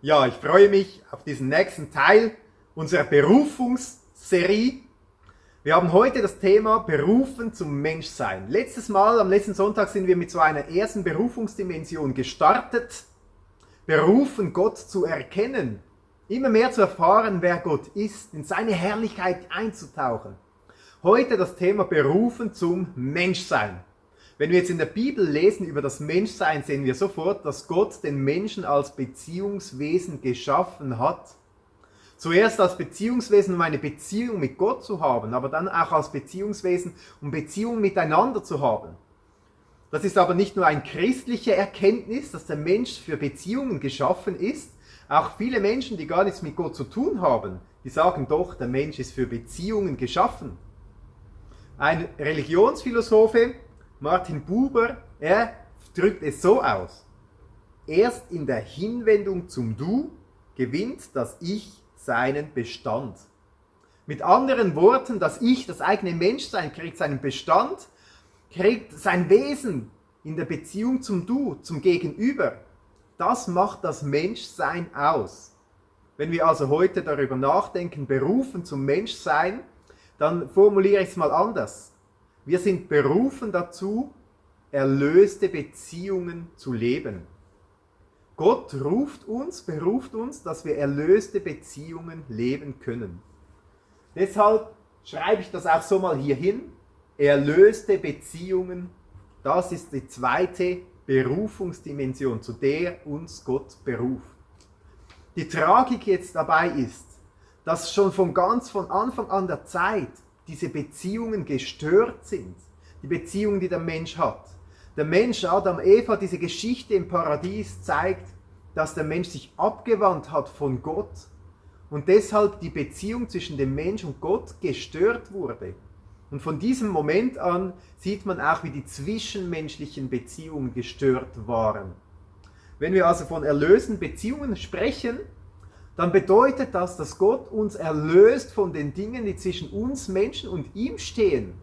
Ja, ich freue mich auf diesen nächsten Teil unserer Berufungsserie. Wir haben heute das Thema Berufen zum Menschsein. Am letzten Sonntag sind wir mit so einer ersten Berufungsdimension gestartet. Berufen, Gott zu erkennen, immer mehr zu erfahren, wer Gott ist, in seine Herrlichkeit einzutauchen. Heute das Thema Berufen zum Menschsein. Wenn wir jetzt in der Bibel lesen über das Menschsein, sehen wir sofort, dass Gott den Menschen als Beziehungswesen geschaffen hat. Zuerst als Beziehungswesen, um eine Beziehung mit Gott zu haben, aber dann auch als Beziehungswesen, um Beziehungen miteinander zu haben. Das ist aber nicht nur eine christliche Erkenntnis, dass der Mensch für Beziehungen geschaffen ist. Auch viele Menschen, die gar nichts mit Gott zu tun haben, die sagen doch, der Mensch ist für Beziehungen geschaffen. Ein Religionsphilosophe, Martin Buber, er drückt es so aus: Erst in der Hinwendung zum Du gewinnt das Ich seinen Bestand. Mit anderen Worten, das Ich, das eigene Menschsein, kriegt seinen Bestand, kriegt sein Wesen in der Beziehung zum Du, zum Gegenüber. Das macht das Menschsein aus. Wenn wir also heute darüber nachdenken, berufen zum Menschsein, dann formuliere ich es mal anders. Wir sind berufen dazu, erlöste Beziehungen zu leben. Gott beruft uns, dass wir erlöste Beziehungen leben können. Deshalb schreibe ich das auch so mal hier hin. Erlöste Beziehungen, das ist die zweite Berufungsdimension, zu der uns Gott beruft. Die Tragik jetzt dabei ist, dass schon von Anfang an der Zeit diese Beziehungen gestört sind. Die Beziehungen, die der Mensch hat. Der Mensch, Adam, Eva, diese Geschichte im Paradies zeigt, dass der Mensch sich abgewandt hat von Gott und deshalb die Beziehung zwischen dem Mensch und Gott gestört wurde. Und von diesem Moment an sieht man auch, wie die zwischenmenschlichen Beziehungen gestört waren. Wenn wir also von erlösten Beziehungen sprechen, dann bedeutet das, dass Gott uns erlöst von den Dingen, die zwischen uns Menschen und ihm stehen.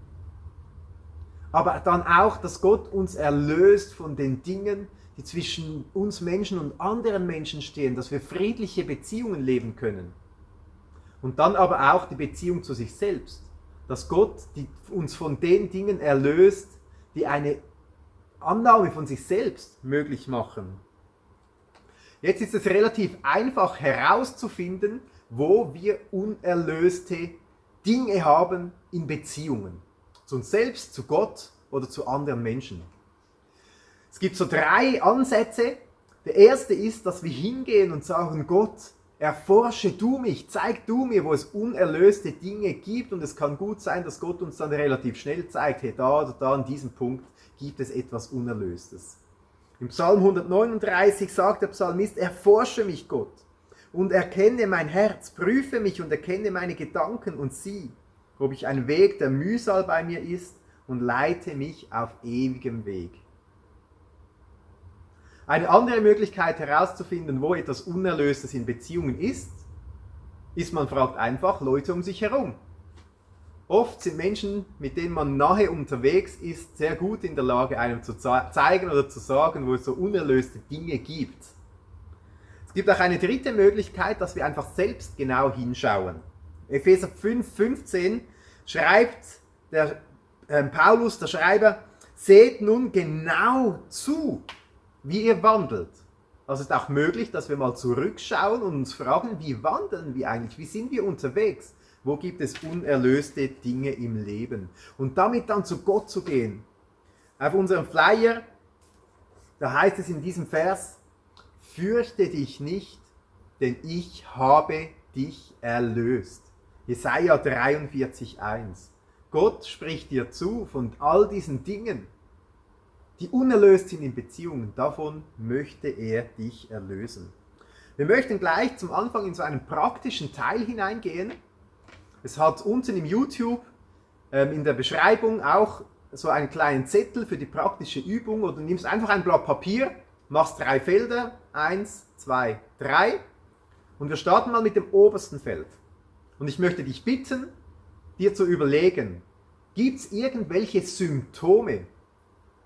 Aber dann auch, dass Gott uns erlöst von den Dingen, die zwischen uns Menschen und anderen Menschen stehen, dass wir friedliche Beziehungen leben können. Und dann aber auch die Beziehung zu sich selbst. Dass Gott uns von den Dingen erlöst, die eine Annahme von sich selbst möglich machen. Jetzt ist es relativ einfach herauszufinden, wo wir unerlöste Dinge haben in Beziehungen. Zu uns selbst, zu Gott oder zu anderen Menschen. Es gibt so 3 Ansätze. Der erste ist, dass wir hingehen und sagen: Gott, erforsche du mich, zeig du mir, wo es unerlöste Dinge gibt. Und es kann gut sein, dass Gott uns dann relativ schnell zeigt, hey, da oder da an diesem Punkt gibt es etwas Unerlöstes. Im Psalm 139 sagt der Psalmist: Erforsche mich, Gott, und erkenne mein Herz, prüfe mich und erkenne meine Gedanken und sieh, ob ich ein Weg der Mühsal bei mir ist, und leite mich auf ewigem Weg. Eine andere Möglichkeit herauszufinden, wo etwas Unerlöstes in Beziehungen ist, man fragt einfach Leute um sich herum. Oft sind Menschen, mit denen man nahe unterwegs ist, sehr gut in der Lage, einem zu zeigen oder zu sagen, wo es so unerlöste Dinge gibt. Es gibt auch eine dritte Möglichkeit, dass wir einfach selbst genau hinschauen. Epheser 5,15 schreibt Paulus, der Schreiber: Seht nun genau zu, wie ihr wandelt. Also es ist auch möglich, dass wir mal zurückschauen und uns fragen, wie wandeln wir eigentlich? Wie sind wir unterwegs? Wo gibt es unerlöste Dinge im Leben? Und damit dann zu Gott zu gehen. Auf unserem Flyer, da heißt es in diesem Vers: Fürchte dich nicht, denn ich habe dich erlöst. Jesaja 43,1. Gott spricht dir zu von all diesen Dingen, die unerlöst sind in Beziehungen. Davon möchte er dich erlösen. Wir möchten gleich zum Anfang in so einen praktischen Teil hineingehen. Es hat unten im YouTube in der Beschreibung auch so einen kleinen Zettel für die praktische Übung, oder du nimmst einfach ein Blatt Papier, machst 3 Felder, 1, 2, 3, und wir starten mal mit dem obersten Feld. Und ich möchte dich bitten, dir zu überlegen, gibt es irgendwelche Symptome,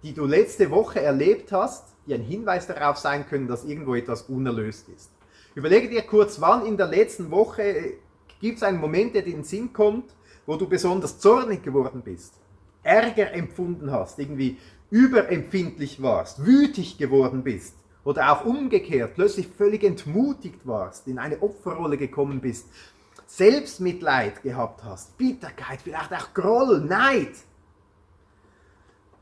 die du letzte Woche erlebt hast, die ein Hinweis darauf sein können, dass irgendwo etwas unerlöst ist. Überlege dir kurz, wann in der letzten Woche gibt es einen Moment, der dir in den Sinn kommt, wo du besonders zornig geworden bist, Ärger empfunden hast, irgendwie überempfindlich warst, wütig geworden bist oder auch umgekehrt, plötzlich völlig entmutigt warst, in eine Opferrolle gekommen bist, Selbstmitleid gehabt hast, Bitterkeit, vielleicht auch Groll, Neid.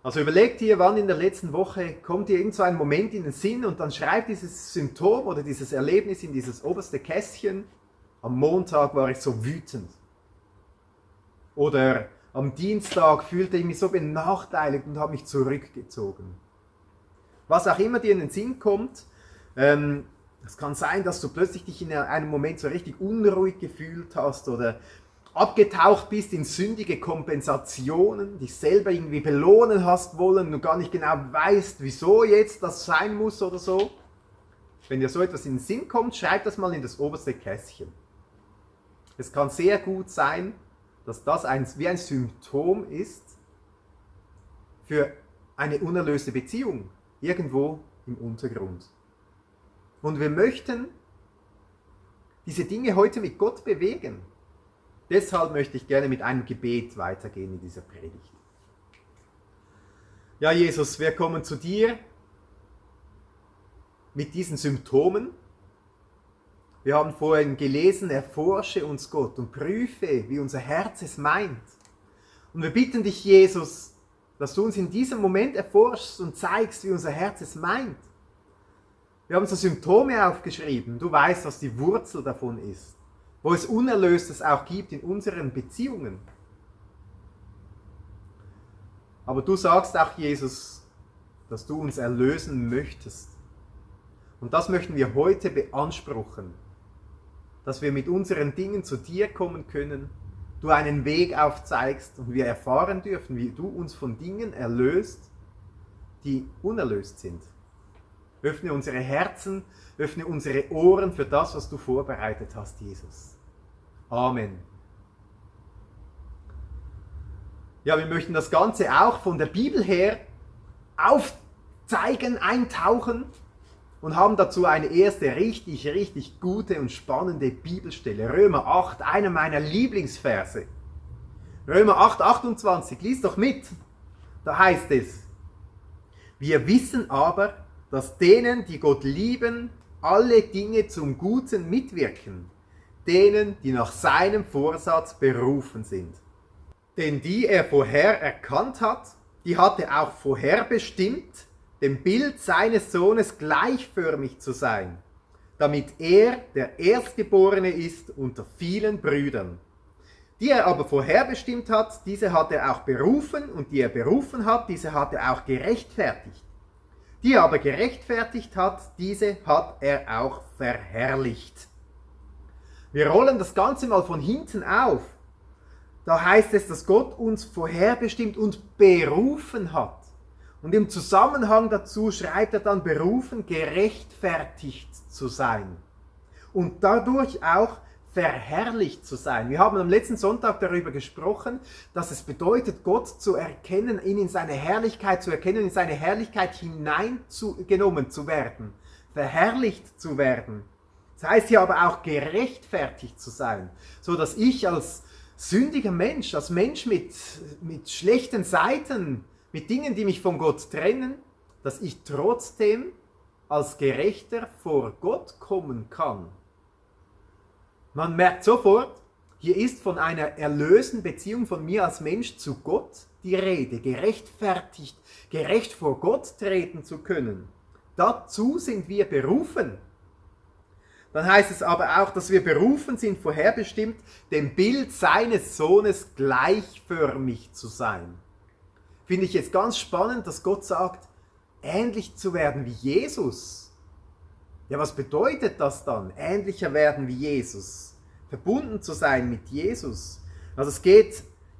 Also überleg dir, wann in der letzten Woche kommt dir irgend so ein Moment in den Sinn und dann schreib dieses Symptom oder dieses Erlebnis in dieses oberste Kästchen. Am Montag war ich so wütend. Oder am Dienstag fühlte ich mich so benachteiligt und habe mich zurückgezogen. Was auch immer dir in den Sinn kommt, es kann sein, dass du plötzlich dich in einem Moment so richtig unruhig gefühlt hast oder abgetaucht bist in sündige Kompensationen, dich selber irgendwie belohnen hast wollen und gar nicht genau weißt, wieso jetzt das sein muss oder so. Wenn dir so etwas in den Sinn kommt, schreib das mal in das oberste Kästchen. Es kann sehr gut sein, dass das wie ein Symptom ist für eine unerlöste Beziehung, irgendwo im Untergrund. Und wir möchten diese Dinge heute mit Gott bewegen. Deshalb möchte ich gerne mit einem Gebet weitergehen in dieser Predigt. Ja, Jesus, wir kommen zu dir mit diesen Symptomen. Wir haben vorhin gelesen, erforsche uns Gott und prüfe, wie unser Herz es meint. Und wir bitten dich, Jesus, dass du uns in diesem Moment erforschst und zeigst, wie unser Herz es meint. Wir haben so Symptome aufgeschrieben. Du weißt, was die Wurzel davon ist. Wo es Unerlöstes auch gibt in unseren Beziehungen. Aber du sagst auch, Jesus, dass du uns erlösen möchtest. Und das möchten wir heute beanspruchen, dass wir mit unseren Dingen zu dir kommen können, du einen Weg aufzeigst und wir erfahren dürfen, wie du uns von Dingen erlöst, die unerlöst sind. Öffne unsere Herzen, öffne unsere Ohren für das, was du vorbereitet hast, Jesus. Amen. Ja, wir möchten das Ganze auch von der Bibel her aufzeigen, eintauchen und haben dazu eine erste richtig gute und spannende Bibelstelle. Römer 8, einer meiner Lieblingsverse. Römer 8, 28, lies doch mit. Da heißt es: Wir wissen aber, dass denen, die Gott lieben, alle Dinge zum Guten mitwirken, denen, die nach seinem Vorsatz berufen sind. Denn die er vorher erkannt hat, die hat er auch vorherbestimmt, dem Bild seines Sohnes gleichförmig zu sein, damit er der Erstgeborene ist unter vielen Brüdern. Die er aber vorherbestimmt hat, diese hat er auch berufen, und die er berufen hat, diese hat er auch gerechtfertigt. Die er aber gerechtfertigt hat, diese hat er auch verherrlicht. Wir rollen das Ganze mal von hinten auf. Da heißt es, dass Gott uns vorherbestimmt und berufen hat. Und im Zusammenhang dazu schreibt er dann, berufen, gerechtfertigt zu sein. Und dadurch auch verherrlicht zu sein. Wir haben am letzten Sonntag darüber gesprochen, dass es bedeutet, Gott zu erkennen, ihn in seine Herrlichkeit zu erkennen, in seine Herrlichkeit hineingenommen zu werden, verherrlicht zu werden. Das heißt hier aber auch gerechtfertigt zu sein, so dass ich als sündiger Mensch, als Mensch mit schlechten Seiten, mit Dingen, die mich von Gott trennen, dass ich trotzdem als Gerechter vor Gott kommen kann. Man merkt sofort, hier ist von einer erlösten Beziehung von mir als Mensch zu Gott die Rede, gerechtfertigt, gerecht vor Gott treten zu können. Dazu sind wir berufen. Dann heißt es aber auch, dass wir berufen sind, vorherbestimmt, dem Bild seines Sohnes gleichförmig zu sein. Finde ich jetzt ganz spannend, dass Gott sagt, ähnlich zu werden wie Jesus. Ja, was bedeutet das dann? Ähnlicher werden wie Jesus. Verbunden zu sein mit Jesus. Also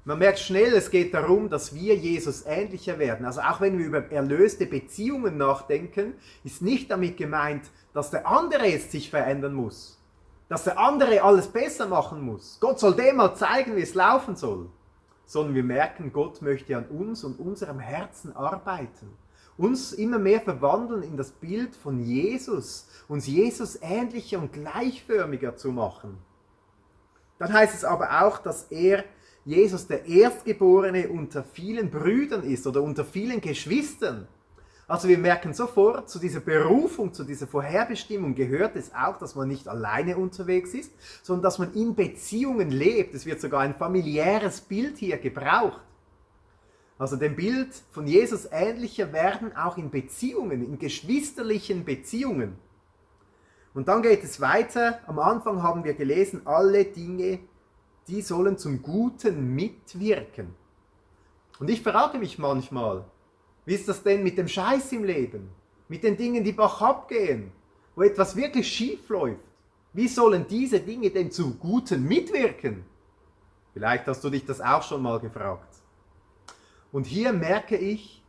man merkt schnell, es geht darum, dass wir Jesus ähnlicher werden. Also auch wenn wir über erlöste Beziehungen nachdenken, ist nicht damit gemeint, dass der andere jetzt sich verändern muss. Dass der andere alles besser machen muss. Gott soll dem mal zeigen, wie es laufen soll. Sondern wir merken, Gott möchte an uns und unserem Herzen arbeiten. uns immer mehr verwandeln in das Bild von Jesus, uns Jesus ähnlicher und gleichförmiger zu machen. Dann heißt es aber auch, dass Jesus, der Erstgeborene unter vielen Brüdern ist oder unter vielen Geschwistern. Also wir merken sofort, zu dieser Berufung, zu dieser Vorherbestimmung gehört es auch, dass man nicht alleine unterwegs ist, sondern dass man in Beziehungen lebt. Es wird sogar ein familiäres Bild hier gebraucht. Also dem Bild von Jesus ähnlicher werden auch in Beziehungen, in geschwisterlichen Beziehungen. Und dann geht es weiter. Am Anfang haben wir gelesen, alle Dinge, die sollen zum Guten mitwirken. Und ich frage mich manchmal, wie ist das denn mit dem Scheiß im Leben? Mit den Dingen, die bachab gehen, wo etwas wirklich schief läuft? Wie sollen diese Dinge denn zum Guten mitwirken? Vielleicht hast du dich das auch schon mal gefragt. Und hier merke ich,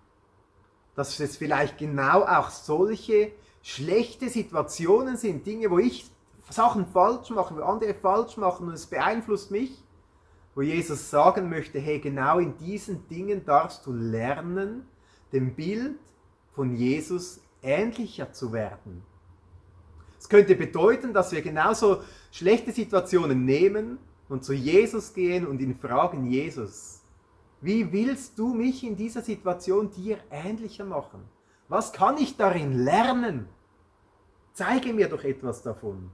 dass es vielleicht genau auch solche schlechte Situationen sind, Dinge, wo ich Sachen falsch mache, wo andere falsch machen und es beeinflusst mich, wo Jesus sagen möchte, hey, genau in diesen Dingen darfst du lernen, dem Bild von Jesus ähnlicher zu werden. Es könnte bedeuten, dass wir genauso schlechte Situationen nehmen und zu Jesus gehen und ihn fragen, Jesus, wie willst du mich in dieser Situation dir ähnlicher machen? Was kann ich darin lernen? Zeige mir doch etwas davon.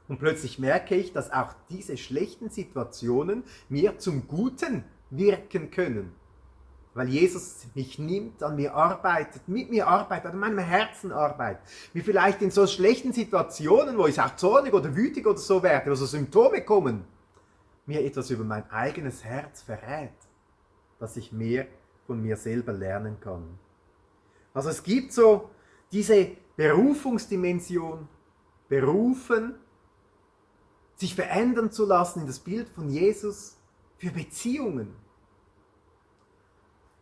Und plötzlich merke ich, dass auch diese schlechten Situationen mir zum Guten wirken können. Weil Jesus mich nimmt, an mir arbeitet, mit mir arbeitet, an meinem Herzen arbeitet. Wie vielleicht in so schlechten Situationen, wo ich auch zornig oder wütig oder so werde, wo so Symptome kommen, mir etwas über mein eigenes Herz verrät, dass ich mehr von mir selber lernen kann. Also es gibt so diese Berufungsdimension, berufen, sich verändern zu lassen in das Bild von Jesus für Beziehungen.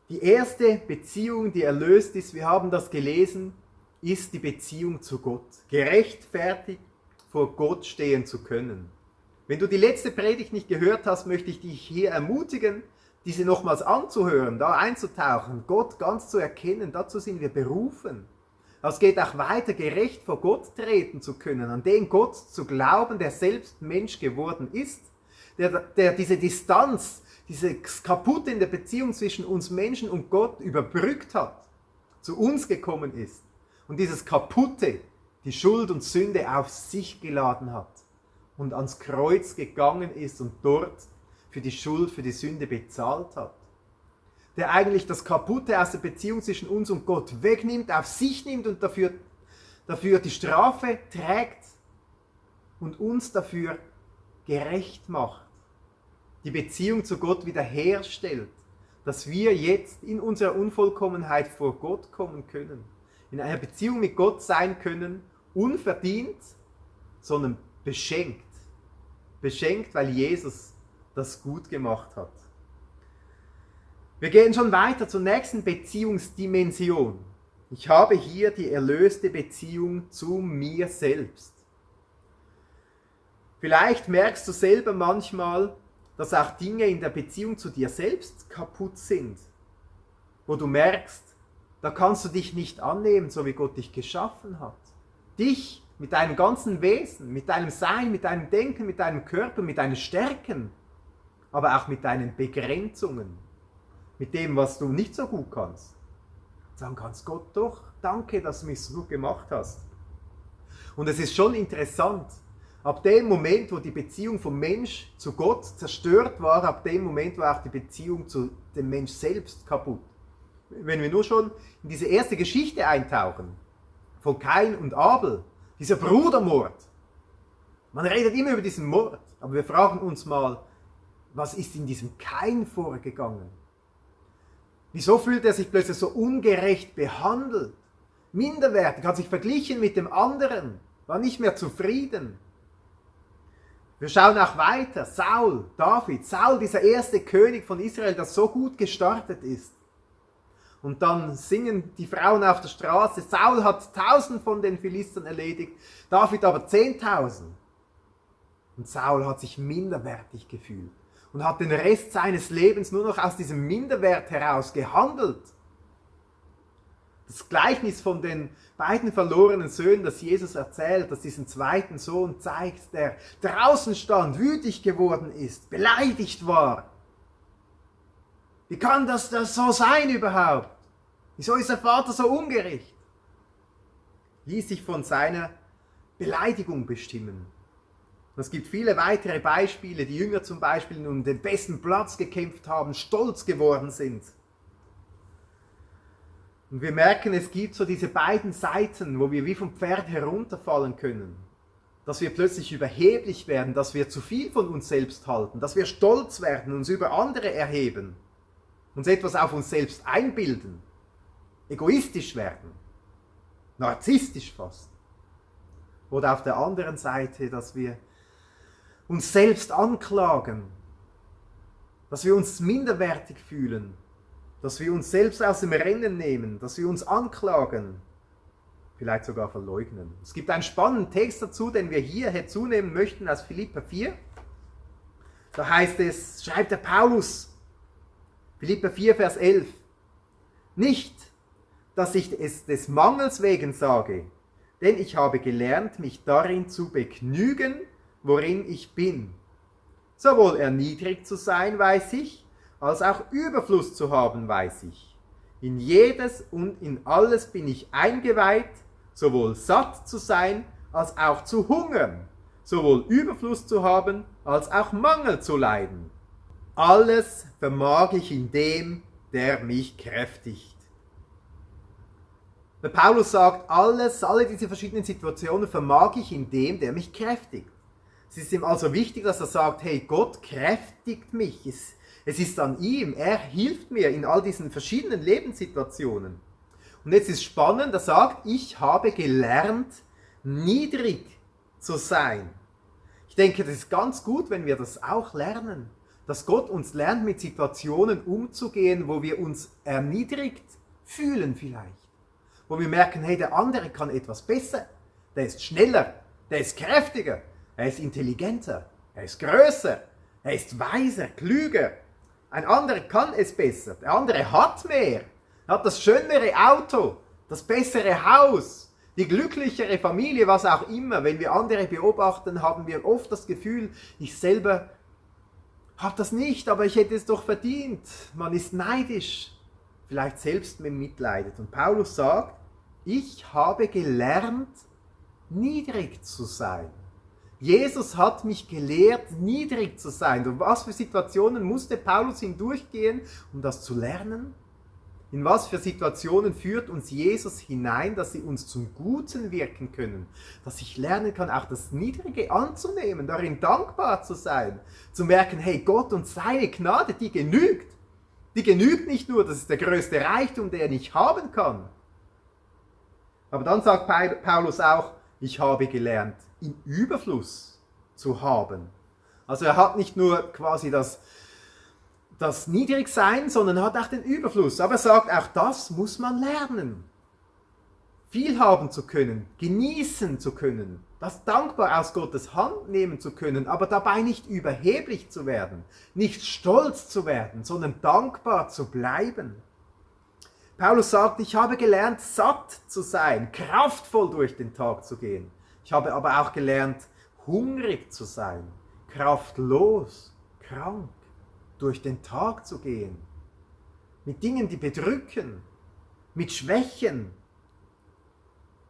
Die erste Beziehung, die erlöst ist, wir haben das gelesen, ist die Beziehung zu Gott. Gerechtfertigt vor Gott stehen zu können. Wenn du die letzte Predigt nicht gehört hast, möchte ich dich hier ermutigen, diese nochmals anzuhören, da einzutauchen, Gott ganz zu erkennen. Dazu sind wir berufen. Es geht auch weiter, gerecht vor Gott treten zu können, an den Gott zu glauben, der selbst Mensch geworden ist, der diese Distanz, dieses Kaputte in der Beziehung zwischen uns Menschen und Gott überbrückt hat, zu uns gekommen ist und dieses Kaputte, die Schuld und Sünde auf sich geladen hat und ans Kreuz gegangen ist und dort für die Schuld, für die Sünde bezahlt hat. Der eigentlich das Kaputte aus der Beziehung zwischen uns und Gott wegnimmt, auf sich nimmt und dafür die Strafe trägt und uns dafür gerecht macht. Die Beziehung zu Gott wiederherstellt, dass wir jetzt in unserer Unvollkommenheit vor Gott kommen können, in einer Beziehung mit Gott sein können, unverdient, sondern beschenkt. Beschenkt, weil Jesus das gut gemacht hat. Wir gehen schon weiter zur nächsten Beziehungsdimension. Ich habe hier die erlöste Beziehung zu mir selbst. Vielleicht merkst du selber manchmal, dass auch Dinge in der Beziehung zu dir selbst kaputt sind, wo du merkst, da kannst du dich nicht annehmen, so wie Gott dich geschaffen hat. Dich mit deinem ganzen Wesen, mit deinem Sein, mit deinem Denken, mit deinem Körper, mit deinen Stärken, aber auch mit deinen Begrenzungen, mit dem, was du nicht so gut kannst. Sagen kannst, Gott, doch, danke, dass du mich so gut gemacht hast. Und es ist schon interessant, ab dem Moment, wo die Beziehung vom Mensch zu Gott zerstört war, ab dem Moment war auch die Beziehung zu dem Mensch selbst kaputt. Wenn wir nur schon in diese erste Geschichte eintauchen, von Kain und Abel, dieser Brudermord. Man redet immer über diesen Mord, aber wir fragen uns mal, was ist in diesem Kain vorgegangen? Wieso fühlt er sich plötzlich so ungerecht behandelt? Minderwertig, hat sich verglichen mit dem anderen, war nicht mehr zufrieden. Wir schauen auch weiter, Saul, David, Saul, dieser erste König von Israel, der so gut gestartet ist. Und dann singen die Frauen auf der Straße, Saul hat 1000 von den Philistern erledigt, David aber 10.000. Und Saul hat sich minderwertig gefühlt und hat den Rest seines Lebens nur noch aus diesem Minderwert heraus gehandelt. Das Gleichnis von den beiden verlorenen Söhnen, das Jesus erzählt, das diesen zweiten Sohn zeigt, der draußen stand, wütig geworden ist, beleidigt war. Wie kann das so sein überhaupt? Wieso ist der Vater so ungerecht? Ließ sich von seiner Beleidigung bestimmen. Und es gibt viele weitere Beispiele, die Jünger zum Beispiel um den besten Platz gekämpft haben, stolz geworden sind. Und wir merken, es gibt so diese beiden Seiten, wo wir wie vom Pferd herunterfallen können. Dass wir plötzlich überheblich werden, dass wir zu viel von uns selbst halten, dass wir stolz werden, uns über andere erheben, uns etwas auf uns selbst einbilden, egoistisch werden, narzisstisch fast. Oder auf der anderen Seite, dass wir uns selbst anklagen, dass wir uns minderwertig fühlen, dass wir uns selbst aus dem Rennen nehmen, dass wir uns anklagen, vielleicht sogar verleugnen. Es gibt einen spannenden Text dazu, den wir hier herzunehmen möchten aus Philipper 4. Da heißt es, schreibt der Paulus, Philipper 4, Vers 11, nicht, dass ich es des Mangels wegen sage, denn ich habe gelernt, mich darin zu begnügen, worin ich bin. Sowohl erniedrigt zu sein, weiß ich, als auch Überfluss zu haben, weiß ich. In jedes und in alles bin ich eingeweiht, sowohl satt zu sein, als auch zu hungern, sowohl Überfluss zu haben, als auch Mangel zu leiden. Alles vermag ich in dem, der mich kräftigt. Der Paulus sagt, alle diese verschiedenen Situationen vermag ich in dem, der mich kräftigt. Es ist ihm also wichtig, dass er sagt, hey, Gott kräftigt mich. Es ist an ihm, er hilft mir in all diesen verschiedenen Lebenssituationen. Und jetzt ist spannend, er sagt, ich habe gelernt, niedrig zu sein. Ich denke, das ist ganz gut, wenn wir das auch lernen. Dass Gott uns lernt, mit Situationen umzugehen, wo wir uns erniedrigt fühlen vielleicht. Wo wir merken, hey, der andere kann etwas besser, der ist schneller, der ist kräftiger, er ist intelligenter, er ist größer, er ist weiser, klüger. Ein anderer kann es besser, der andere hat mehr, hat das schönere Auto, das bessere Haus, die glücklichere Familie, was auch immer. Wenn wir andere beobachten, haben wir oft das Gefühl, ich selber habe das nicht, aber ich hätte es doch verdient. Man ist neidisch, vielleicht selbst mitleidet. Und Paulus sagt, ich habe gelernt, niedrig zu sein. Jesus hat mich gelehrt, niedrig zu sein. Und was für Situationen musste Paulus hindurchgehen, um das zu lernen? In was für Situationen führt uns Jesus hinein, dass sie uns zum Guten wirken können? Dass ich lernen kann, auch das Niedrige anzunehmen, darin dankbar zu sein. Zu merken, hey, Gott und seine Gnade, die genügt. Die genügt nicht nur, das ist der größte Reichtum, den ich haben kann. Aber dann sagt Paulus auch, ich habe gelernt, im Überfluss zu haben. Also er hat nicht nur quasi das Niedrigsein, sondern er hat auch den Überfluss. Aber er sagt, auch das muss man lernen. Viel haben zu können, genießen zu können, das dankbar aus Gottes Hand nehmen zu können, aber dabei nicht überheblich zu werden, nicht stolz zu werden, sondern dankbar zu bleiben. Paulus sagt, ich habe gelernt, satt zu sein, kraftvoll durch den Tag zu gehen. Ich habe aber auch gelernt, hungrig zu sein, kraftlos, krank, durch den Tag zu gehen. Mit Dingen, die bedrücken, mit Schwächen.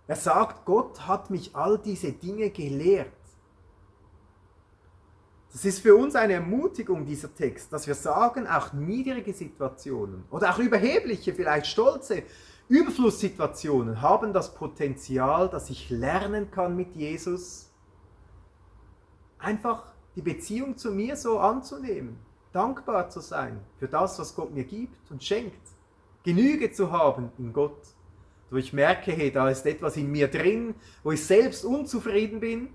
Er sagt, Gott hat mich all diese Dinge gelehrt. Das ist für uns eine Ermutigung, dieser Text, dass wir sagen, auch niedrige Situationen oder auch überhebliche, vielleicht stolze Überflusssituationen haben das Potenzial, dass ich lernen kann mit Jesus, einfach die Beziehung zu mir so anzunehmen, dankbar zu sein für das, was Gott mir gibt und schenkt, Genüge zu haben in Gott, wo ich merke, hey, da ist etwas in mir drin, wo ich selbst unzufrieden bin,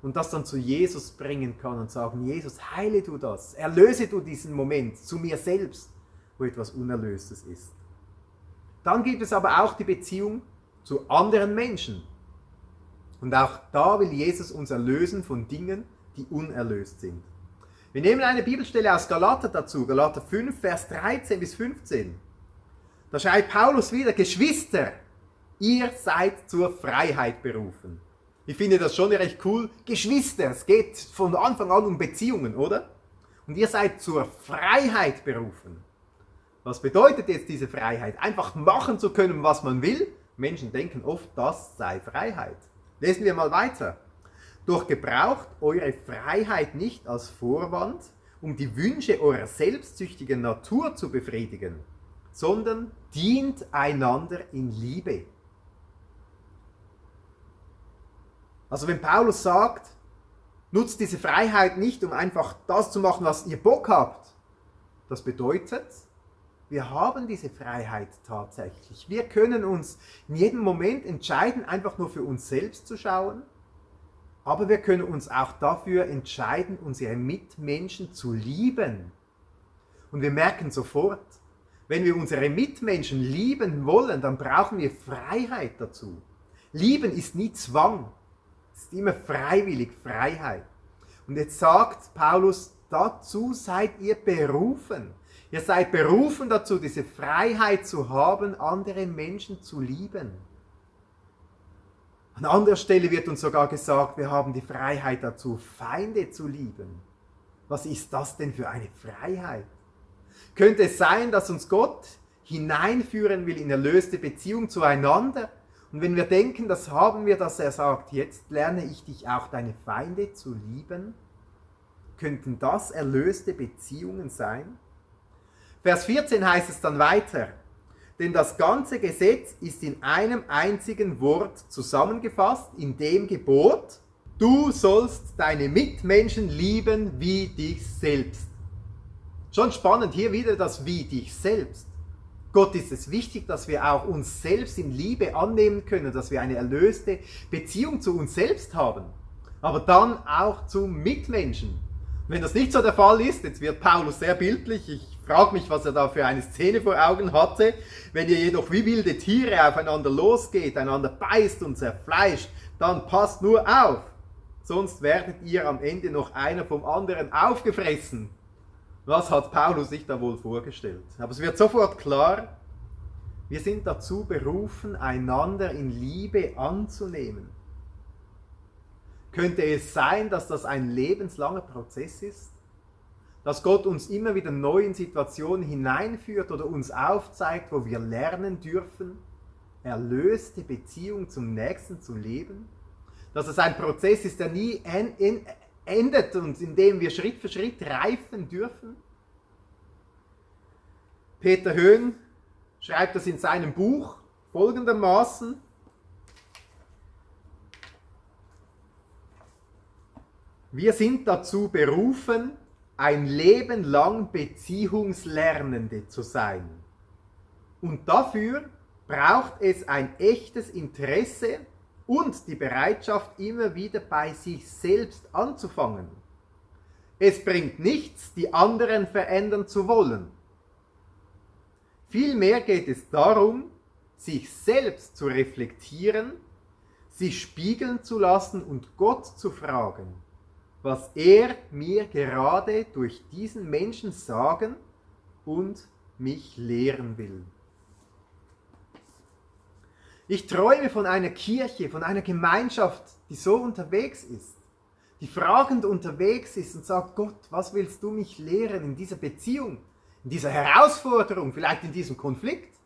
und das dann zu Jesus bringen kann und sagen, Jesus, heile du das, erlöse du diesen Moment zu mir selbst, wo etwas Unerlöstes ist. Dann gibt es aber auch die Beziehung zu anderen Menschen. Und auch da will Jesus uns erlösen von Dingen, die unerlöst sind. Wir nehmen eine Bibelstelle aus Galater dazu, Galater 5, Vers 13 bis 15. Da schreibt Paulus wieder: Geschwister, ihr seid zur Freiheit berufen. Ich finde das schon recht cool. Geschwister, es geht von Anfang an um Beziehungen, oder? Und ihr seid zur Freiheit berufen. Was bedeutet jetzt diese Freiheit? Einfach machen zu können, was man will? Menschen denken oft, das sei Freiheit. Lesen wir mal weiter. Doch gebraucht eure Freiheit nicht als Vorwand, um die Wünsche eurer selbstsüchtigen Natur zu befriedigen, sondern dient einander in Liebe. Also wenn Paulus sagt, nutzt diese Freiheit nicht, um einfach das zu machen, was ihr Bock habt. Das bedeutet, wir haben diese Freiheit tatsächlich. Wir können uns in jedem Moment entscheiden, einfach nur für uns selbst zu schauen, aber wir können uns auch dafür entscheiden, unsere Mitmenschen zu lieben. Und wir merken sofort, wenn wir unsere Mitmenschen lieben wollen, dann brauchen wir Freiheit dazu. Lieben ist nie Zwang. Es ist immer freiwillig, Freiheit. Und jetzt sagt Paulus, dazu seid ihr berufen. Ihr seid berufen dazu, diese Freiheit zu haben, andere Menschen zu lieben. An anderer Stelle wird uns sogar gesagt, wir haben die Freiheit dazu, Feinde zu lieben. Was ist das denn für eine Freiheit? Könnte es sein, dass uns Gott hineinführen will in erlöste Beziehung zueinander? Und wenn wir denken, das haben wir, dass er sagt, jetzt lerne ich dich auch deine Feinde zu lieben, könnten das erlöste Beziehungen sein? Vers 14 heißt es dann weiter, denn das ganze Gesetz ist in einem einzigen Wort zusammengefasst, in dem Gebot, du sollst deine Mitmenschen lieben wie dich selbst. Schon spannend, hier wieder das wie dich selbst. Gott ist es wichtig, dass wir auch uns selbst in Liebe annehmen können, dass wir eine erlöste Beziehung zu uns selbst haben, aber dann auch zu Mitmenschen. Wenn das nicht so der Fall ist, jetzt wird Paulus sehr bildlich, ich frage mich, was er da für eine Szene vor Augen hatte, wenn ihr jedoch wie wilde Tiere aufeinander losgeht, einander beißt und zerfleischt, dann passt nur auf, sonst werdet ihr am Ende noch einer vom anderen aufgefressen. Was hat Paulus sich da wohl vorgestellt? Aber es wird sofort klar, wir sind dazu berufen, einander in Liebe anzunehmen. Könnte es sein, dass das ein lebenslanger Prozess ist? Dass Gott uns immer wieder neu in Situationen hineinführt oder uns aufzeigt, wo wir lernen dürfen, erlöste Beziehung zum Nächsten zu leben? Dass es ein Prozess ist, der nie endet und in dem wir Schritt für Schritt reifen dürfen? Peter Höhn schreibt das in seinem Buch folgendermaßen: Wir sind dazu berufen, ein Leben lang Beziehungslernende zu sein. Und dafür braucht es ein echtes Interesse und die Bereitschaft, immer wieder bei sich selbst anzufangen. Es bringt nichts, die anderen verändern zu wollen. Vielmehr geht es darum, sich selbst zu reflektieren, sich spiegeln zu lassen und Gott zu fragen, was er mir gerade durch diesen Menschen sagen und mich lehren will. Ich träume von einer Kirche, von einer Gemeinschaft, die so unterwegs ist, die fragend unterwegs ist und sagt, Gott, was willst du mich lehren in dieser Beziehung, in dieser Herausforderung, vielleicht in diesem Konflikt?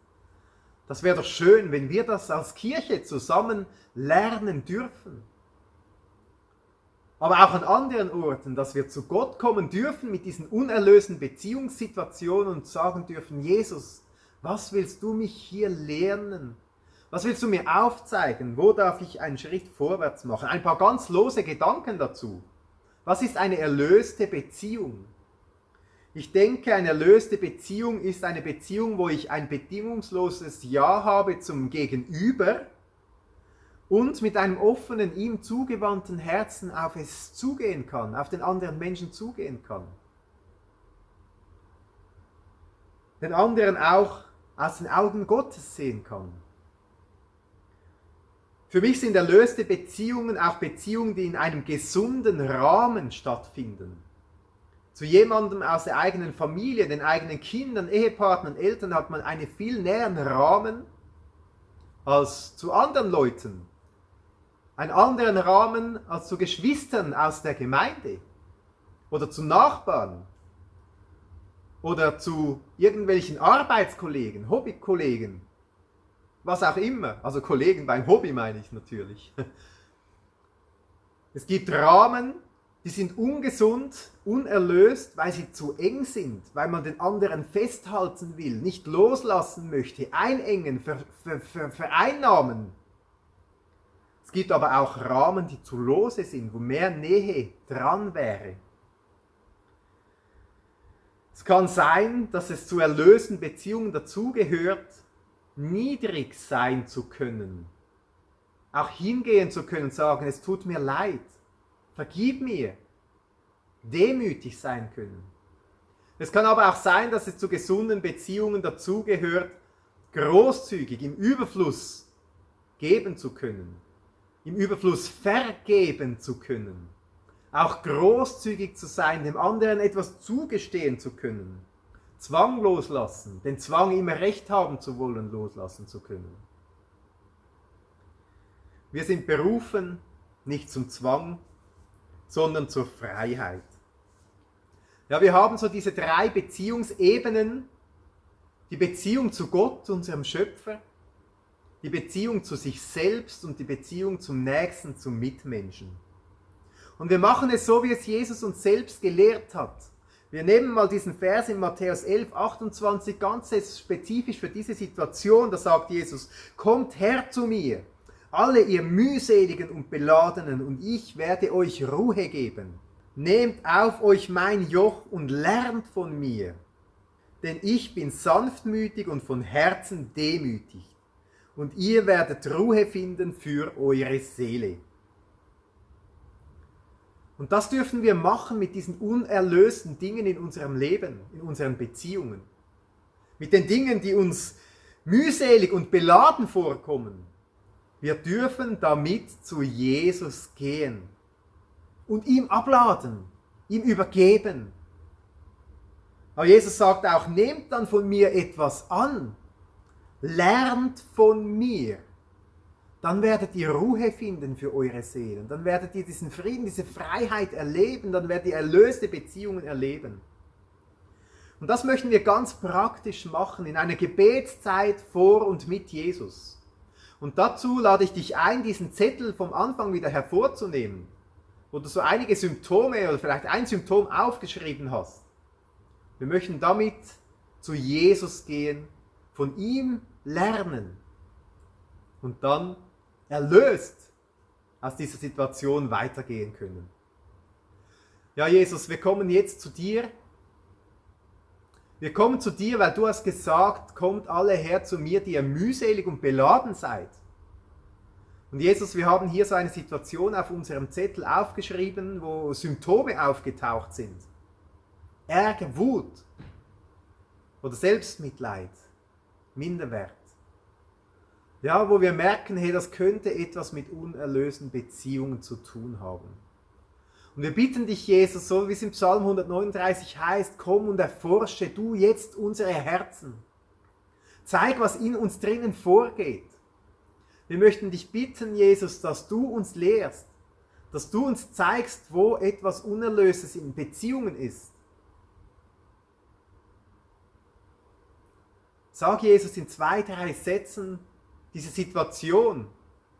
Das wäre doch schön, wenn wir das als Kirche zusammen lernen dürfen. Aber auch an anderen Orten, dass wir zu Gott kommen dürfen mit diesen unerlösten Beziehungssituationen und sagen dürfen, Jesus, was willst du mich hier lernen? Was willst du mir aufzeigen? Wo darf ich einen Schritt vorwärts machen? Ein paar ganz lose Gedanken dazu. Was ist eine erlöste Beziehung? Ich denke, eine erlöste Beziehung ist eine Beziehung, wo ich ein bedingungsloses Ja habe zum Gegenüber und mit einem offenen, ihm zugewandten Herzen auf es zugehen kann, auf den anderen Menschen zugehen kann. Den anderen auch aus den Augen Gottes sehen kann. Für mich sind erlöste Beziehungen auch Beziehungen, die in einem gesunden Rahmen stattfinden. Zu jemandem aus der eigenen Familie, den eigenen Kindern, Ehepartnern, Eltern hat man einen viel näheren Rahmen als zu anderen Leuten. Einen anderen Rahmen als zu Geschwistern aus der Gemeinde oder zu Nachbarn oder zu irgendwelchen Arbeitskollegen, Hobbykollegen, was auch immer. Also Kollegen beim Hobby meine ich natürlich. Es gibt Rahmen, die sind ungesund, unerlöst, weil sie zu eng sind, weil man den anderen festhalten will, nicht loslassen möchte, einengen, vereinnahmen. Es gibt aber auch Rahmen, die zu lose sind, wo mehr Nähe dran wäre. Es kann sein, dass es zu erlösten Beziehungen dazugehört, niedrig sein zu können. Auch hingehen zu können und sagen, es tut mir leid, vergib mir, demütig sein können. Es kann aber auch sein, dass es zu gesunden Beziehungen dazugehört, großzügig, im Überfluss geben zu können, im Überfluss vergeben zu können, auch großzügig zu sein, dem anderen etwas zugestehen zu können, Zwang loslassen, den Zwang immer recht haben zu wollen, loslassen zu können. Wir sind berufen, nicht zum Zwang, sondern zur Freiheit. Ja, wir haben so diese 3 Beziehungsebenen, die Beziehung zu Gott, unserem Schöpfer, die Beziehung zu sich selbst und die Beziehung zum Nächsten, zum Mitmenschen. Und wir machen es so, wie es Jesus uns selbst gelehrt hat. Wir nehmen mal diesen Vers in Matthäus 11, 28, ganz spezifisch für diese Situation. Da sagt Jesus, kommt her zu mir, alle ihr mühseligen und beladenen, und ich werde euch Ruhe geben. Nehmt auf euch mein Joch und lernt von mir, denn ich bin sanftmütig und von Herzen demütig, und ihr werdet Ruhe finden für eure Seele. Und das dürfen wir machen mit diesen unerlösten Dingen in unserem Leben, in unseren Beziehungen. Mit den Dingen, die uns mühselig und beladen vorkommen. Wir dürfen damit zu Jesus gehen und ihm abladen, ihm übergeben. Aber Jesus sagt auch, nehmt dann von mir etwas an, lernt von mir. Dann werdet ihr Ruhe finden für eure Seelen. Dann werdet ihr diesen Frieden, diese Freiheit erleben. Dann werdet ihr erlöste Beziehungen erleben. Und das möchten wir ganz praktisch machen in einer Gebetszeit vor und mit Jesus. Und dazu lade ich dich ein, diesen Zettel vom Anfang wieder hervorzunehmen, wo du so einige Symptome oder vielleicht ein Symptom aufgeschrieben hast. Wir möchten damit zu Jesus gehen, von ihm lernen und dann erlöst aus dieser Situation weitergehen können. Ja, Jesus, wir kommen jetzt zu dir. Wir kommen zu dir, weil du hast gesagt, kommt alle her zu mir, die ihr mühselig und beladen seid. Und Jesus, wir haben hier so eine Situation auf unserem Zettel aufgeschrieben, wo Symptome aufgetaucht sind. Ärger, Wut oder Selbstmitleid, Minderwert. Ja, wo wir merken, hey, das könnte etwas mit unerlösten Beziehungen zu tun haben. Und wir bitten dich, Jesus, so wie es im Psalm 139 heißt, komm und erforsche du jetzt unsere Herzen. Zeig, was in uns drinnen vorgeht. Wir möchten dich bitten, Jesus, dass du uns lehrst, dass du uns zeigst, wo etwas Unerlöstes in Beziehungen ist. Sag Jesus in 2, 3 Sätzen diese Situation,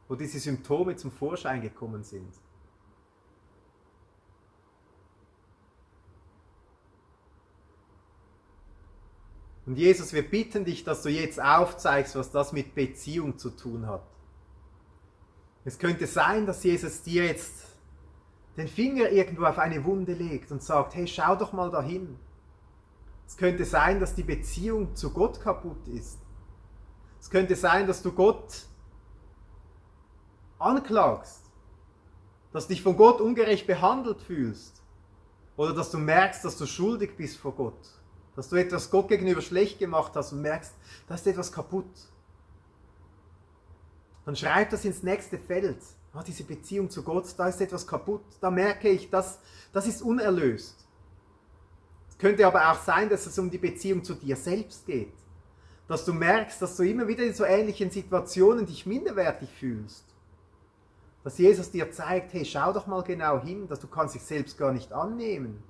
wo diese Symptome zum Vorschein gekommen sind. Und Jesus, wir bitten dich, dass du jetzt aufzeigst, was das mit Beziehung zu tun hat. Es könnte sein, dass Jesus dir jetzt den Finger irgendwo auf eine Wunde legt und sagt, hey, schau doch mal dahin. Es könnte sein, dass die Beziehung zu Gott kaputt ist. Es könnte sein, dass du Gott anklagst, dass du dich von Gott ungerecht behandelt fühlst oder dass du merkst, dass du schuldig bist vor Gott, dass du etwas Gott gegenüber schlecht gemacht hast und merkst, da ist etwas kaputt. Dann schreib das ins nächste Feld. Oh, diese Beziehung zu Gott, da ist etwas kaputt. Da merke ich, das ist unerlöst. könnte aber auch sein, dass es um die Beziehung zu dir selbst geht. Dass du merkst, dass du immer wieder in so ähnlichen Situationen dich minderwertig fühlst. Dass Jesus dir zeigt, hey, schau doch mal genau hin, dass du kannst dich selbst gar nicht annehmen.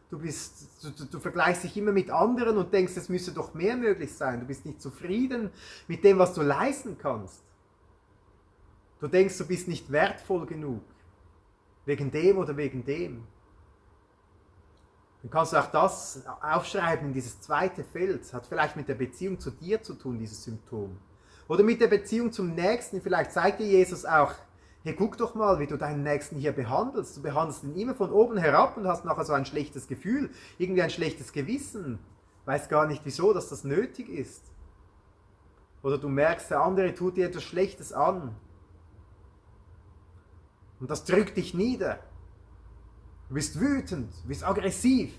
Du vergleichst dich immer mit anderen und denkst, es müsse doch mehr möglich sein. Du bist nicht zufrieden mit dem, was du leisten kannst. Du denkst, du bist nicht wertvoll genug. Wegen dem oder wegen dem. Dann kannst du auch das aufschreiben in dieses zweite Feld. Das hat vielleicht mit der Beziehung zu dir zu tun, dieses Symptom. Oder mit der Beziehung zum Nächsten. Vielleicht zeigt dir Jesus auch, hey, guck doch mal, wie du deinen Nächsten hier behandelst. Du behandelst ihn immer von oben herab und hast nachher so ein schlechtes Gefühl, irgendwie ein schlechtes Gewissen. Weißt gar nicht, wieso, dass das nötig ist. Oder du merkst, der andere tut dir etwas Schlechtes an. Und das drückt dich nieder. Du bist wütend, du bist aggressiv.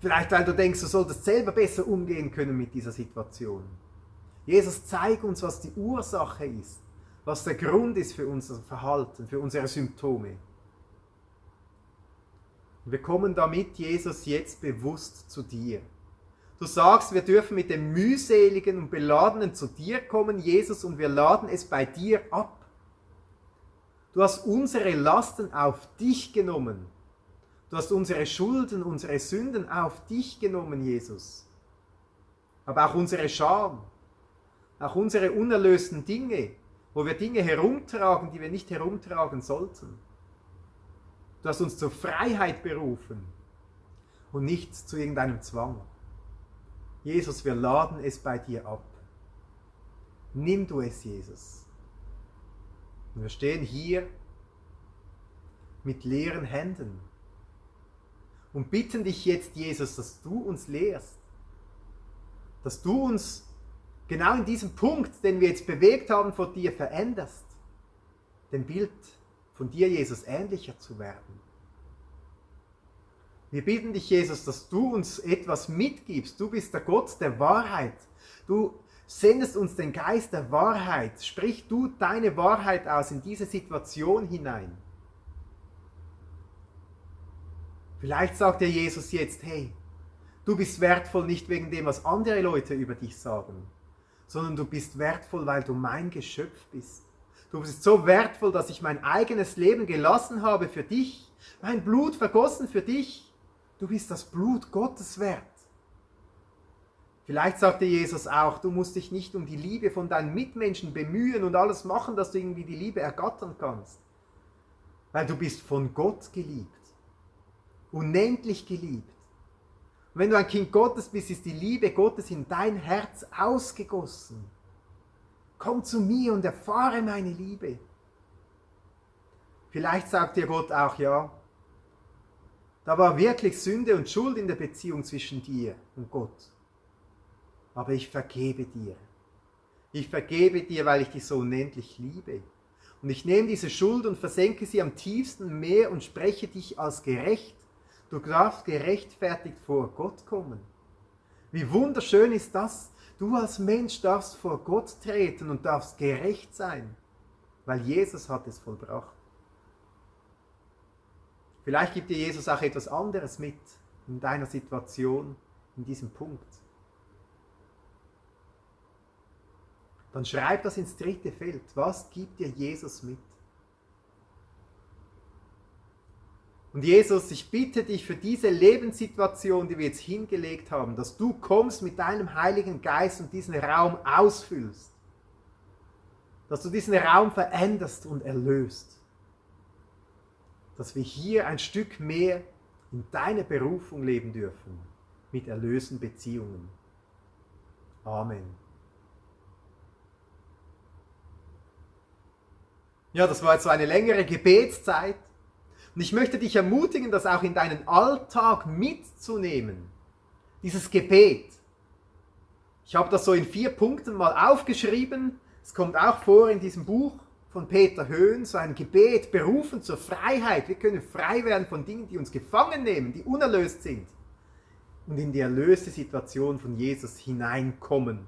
Vielleicht, weil du denkst, du solltest selber besser umgehen können mit dieser Situation. Jesus, zeig uns, was die Ursache ist, was der Grund ist für unser Verhalten, für unsere Symptome. Und wir kommen damit, Jesus, jetzt bewusst zu dir. Du sagst, wir dürfen mit dem mühseligen und beladenen zu dir kommen, Jesus, und wir laden es bei dir ab. Du hast unsere Lasten auf dich genommen. Du hast unsere Schulden, unsere Sünden auf dich genommen, Jesus. Aber auch unsere Scham, auch unsere unerlösten Dinge, wo wir Dinge herumtragen, die wir nicht herumtragen sollten. Du hast uns zur Freiheit berufen und nicht zu irgendeinem Zwang. Jesus, wir laden es bei dir ab. Nimm du es, Jesus. Und wir stehen hier mit leeren Händen und bitten dich jetzt, Jesus, dass du uns lehrst, dass du uns genau in diesem Punkt, den wir jetzt bewegt haben, vor dir veränderst, dem Bild von dir, Jesus, ähnlicher zu werden. Wir bitten dich, Jesus, dass du uns etwas mitgibst. Du bist der Gott der Wahrheit. Du sendest uns den Geist der Wahrheit. Sprich du deine Wahrheit aus in diese Situation hinein. Vielleicht sagt dir Jesus jetzt, hey, du bist wertvoll nicht wegen dem, was andere Leute über dich sagen, sondern du bist wertvoll, weil du mein Geschöpf bist. Du bist so wertvoll, dass ich mein eigenes Leben gelassen habe für dich, mein Blut vergossen für dich. Du bist das Blut Gottes wert. Vielleicht sagt dir Jesus auch, du musst dich nicht um die Liebe von deinen Mitmenschen bemühen und alles machen, dass du irgendwie die Liebe ergattern kannst. Weil du bist von Gott geliebt. Unendlich geliebt. Und wenn du ein Kind Gottes bist, ist die Liebe Gottes in dein Herz ausgegossen. Komm zu mir und erfahre meine Liebe. Vielleicht sagt dir Gott auch, ja, da war wirklich Sünde und Schuld in der Beziehung zwischen dir und Gott. Aber ich vergebe dir. Ich vergebe dir, weil ich dich so unendlich liebe. Und ich nehme diese Schuld und versenke sie am tiefsten Meer und spreche dich als gerecht. Du darfst gerechtfertigt vor Gott kommen. Wie wunderschön ist das? Du als Mensch darfst vor Gott treten und darfst gerecht sein, weil Jesus hat es vollbracht. Vielleicht gibt dir Jesus auch etwas anderes mit in deiner Situation, in diesem Punkt. Dann schreib das ins dritte Feld. Was gibt dir Jesus mit? Und Jesus, ich bitte dich für diese Lebenssituation, die wir jetzt hingelegt haben, dass du kommst mit deinem Heiligen Geist und diesen Raum ausfüllst. Dass du diesen Raum veränderst und erlöst. Dass wir hier ein Stück mehr in deiner Berufung leben dürfen, mit erlösten Beziehungen. Amen. Ja, das war jetzt so eine längere Gebetszeit. Und ich möchte dich ermutigen, das auch in deinen Alltag mitzunehmen. Dieses Gebet. Ich habe das so in 4 Punkten mal aufgeschrieben. Es kommt auch vor in diesem Buch von Peter Höhn, so ein Gebet, berufen zur Freiheit. Wir können frei werden von Dingen, die uns gefangen nehmen, die unerlöst sind. Und in die erlöste Situation von Jesus hineinkommen.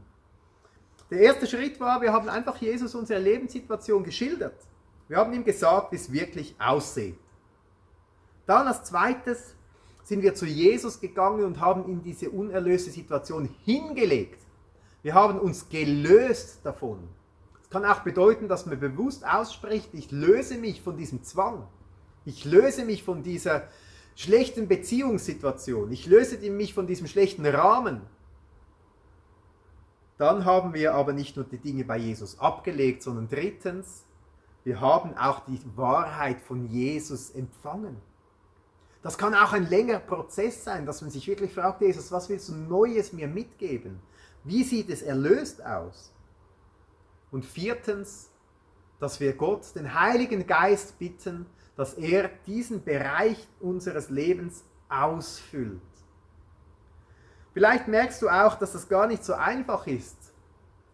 Der erste Schritt war, wir haben einfach Jesus unsere Lebenssituation geschildert. Wir haben ihm gesagt, wie es wirklich aussieht. Dann als zweites sind wir zu Jesus gegangen und haben in diese unerlöste Situation hingelegt. Wir haben uns gelöst davon. Das kann auch bedeuten, dass man bewusst ausspricht, ich löse mich von diesem Zwang. Ich löse mich von dieser schlechten Beziehungssituation. Ich löse mich von diesem schlechten Rahmen. Dann haben wir aber nicht nur die Dinge bei Jesus abgelegt, sondern drittens, wir haben auch die Wahrheit von Jesus empfangen. Das kann auch ein längerer Prozess sein, dass man sich wirklich fragt, Jesus, was willst du Neues mir mitgeben? Wie sieht es erlöst aus? Und viertens, dass wir Gott, den Heiligen Geist, bitten, dass er diesen Bereich unseres Lebens ausfüllt. Vielleicht merkst du auch, dass es gar nicht so einfach ist,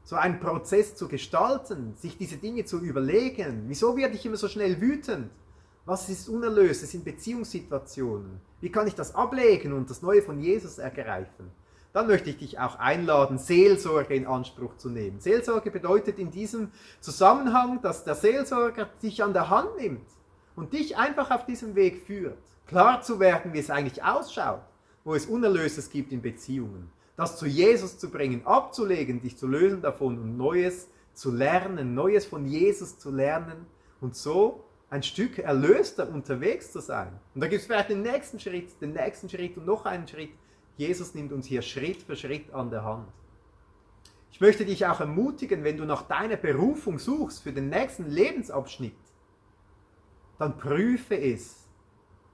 so einen Prozess zu gestalten, sich diese Dinge zu überlegen. Wieso werde ich immer so schnell wütend? Was ist unerlöst? Es sind Beziehungssituationen. Wie kann ich das ablegen und das Neue von Jesus ergreifen? Dann möchte ich dich auch einladen, Seelsorge in Anspruch zu nehmen. Seelsorge bedeutet in diesem Zusammenhang, dass der Seelsorger dich an der Hand nimmt und dich einfach auf diesem Weg führt. Klar zu werden, wie es eigentlich ausschaut, wo es Unerlöstes gibt in Beziehungen. Das zu Jesus zu bringen, abzulegen, dich zu lösen davon und Neues zu lernen, Neues von Jesus zu lernen und so ein Stück erlöster unterwegs zu sein. Und da gibt es vielleicht den nächsten Schritt und noch einen Schritt. Jesus nimmt uns hier Schritt für Schritt an der Hand. Ich möchte dich auch ermutigen, wenn du nach deiner Berufung suchst für den nächsten Lebensabschnitt, dann prüfe es.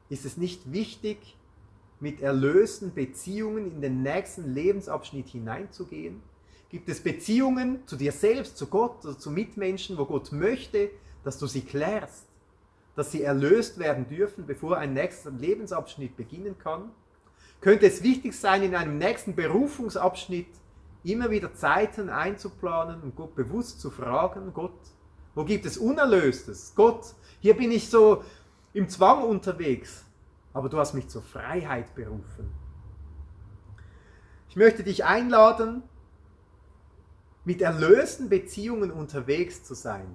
Ist es nicht wichtig, mit erlösten Beziehungen in den nächsten Lebensabschnitt hineinzugehen? Gibt es Beziehungen zu dir selbst, zu Gott oder zu Mitmenschen, wo Gott möchte, dass du sie klärst? Dass sie erlöst werden dürfen, bevor ein nächster Lebensabschnitt beginnen kann? Könnte es wichtig sein, in einem nächsten Berufungsabschnitt immer wieder Zeiten einzuplanen und Gott bewusst zu fragen, Gott, wo gibt es Unerlöstes? Gott, hier bin ich so im Zwang unterwegs, aber du hast mich zur Freiheit berufen. Ich möchte dich einladen, mit erlösten Beziehungen unterwegs zu sein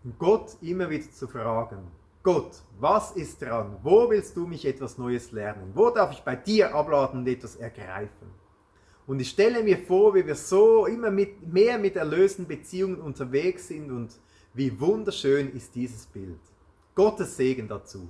und Gott immer wieder zu fragen, Gott, was ist dran? Wo willst du mich etwas Neues lernen? Wo darf ich bei dir abladen und etwas ergreifen? Und ich stelle mir vor, wie wir so immer mehr mit erlösten Beziehungen unterwegs sind und wie wunderschön ist dieses Bild. Gottes Segen dazu.